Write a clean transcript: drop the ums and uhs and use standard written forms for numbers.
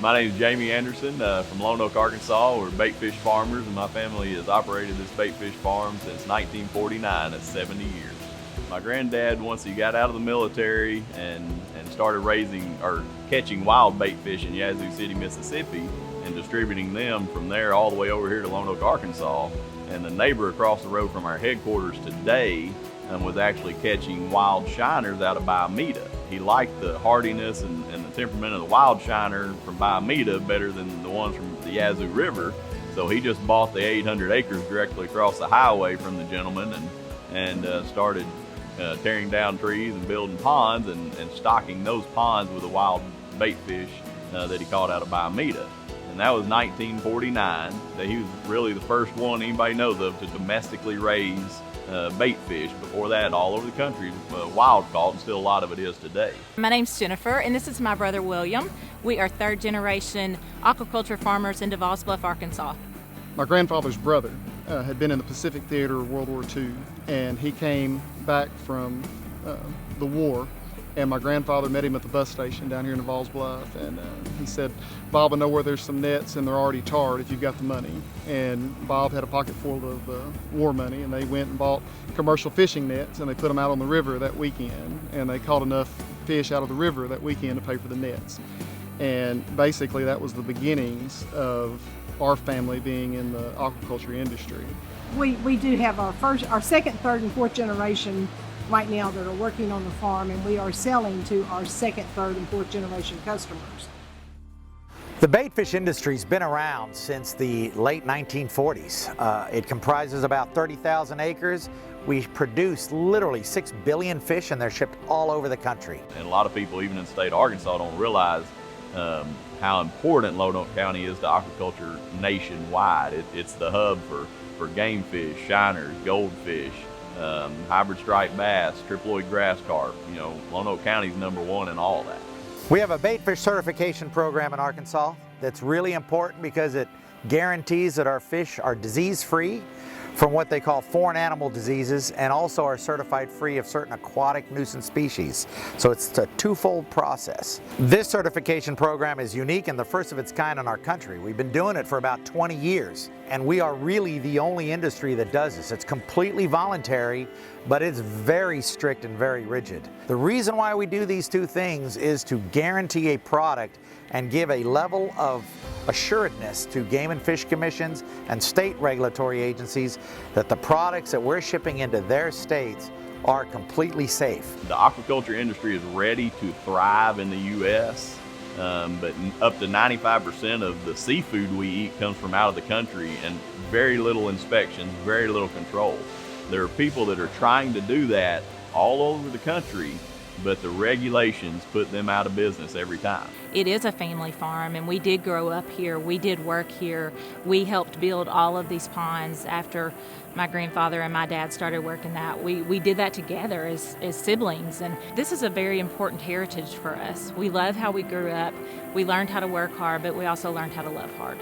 My name is Jamie Anderson from Lone Oak, Arkansas. We're baitfish farmers, and my family has operated this baitfish farm since 1949. That's 70 years. My granddad, once he got out of the military and started raising or catching wild baitfish in Yazoo City, Mississippi, and distributing them from there all the way over here to Lone Oak, Arkansas. And the neighbor across the road from our headquarters today was actually catching wild shiners out of Biomeda. He liked the hardiness and the temperament of the wild shiner from Biomeda better than the ones from the Yazoo River. So he just bought the 800 acres directly across the highway from the gentleman and started tearing down trees and building ponds and stocking those ponds with the wild baitfish that he caught out of Biomeda. And that was 1949. He was really the first one anybody knows of to domestically raise baitfish. Before that, all over the country, wild caught, and still a lot of it is today. My name's Jennifer, and this is my brother William. We are third generation aquaculture farmers in Devils Bluff, Arkansas. My grandfather's brother had been in the Pacific Theater of World War II, and he came back from the war, and my grandfather met him at the bus station down here in Devils Bluff, and he said, "Bob, I know where there's some nets and they're already tarred if you've got the money." And Bob had a pocket full of war money, and they went and bought commercial fishing nets, and they put them out on the river that weekend, and they caught enough fish out of the river that weekend to pay for the nets. And basically that was the beginnings of our family being in the aquaculture industry. We do have our second, third, and fourth generation right now that are working on the farm, and we are selling to our second, third, and fourth generation customers. The baitfish industry's been around since the late 1940s. It comprises about 30,000 acres. We produce literally 6 billion fish, and they're shipped all over the country. And a lot of people, even in the state of Arkansas, don't realize how important Lone Oak County is to aquaculture nationwide. It's the hub for game fish, shiners, goldfish, hybrid striped bass, triploid grass carp. You know, Lone Oak County's #1 in all that. We have a baitfish certification program in Arkansas that's really important because it guarantees that our fish are disease-free from what they call foreign animal diseases, and also are certified free of certain aquatic nuisance species. So it's a twofold process. This certification program is unique and the first of its kind in our country. We've been doing it for about 20 years, and we are really the only industry that does this. It's completely voluntary, but it's very strict and very rigid. The reason why we do these two things is to guarantee a product and give a level of assuredness to game and fish commissions and state regulatory agencies that the products that we're shipping into their states are completely safe. The aquaculture industry is ready to thrive in the U.S., but up to 95% of the seafood we eat comes from out of the country, and very little inspections, very little control. There are people that are trying to do that all over the country, but the regulations put them out of business every time. It is a family farm, and we did grow up here. We did work here. We helped build all of these ponds after my grandfather and my dad started working that. We did that together as siblings, and this is a very important heritage for us. We love how we grew up. We learned how to work hard, but we also learned how to love hard.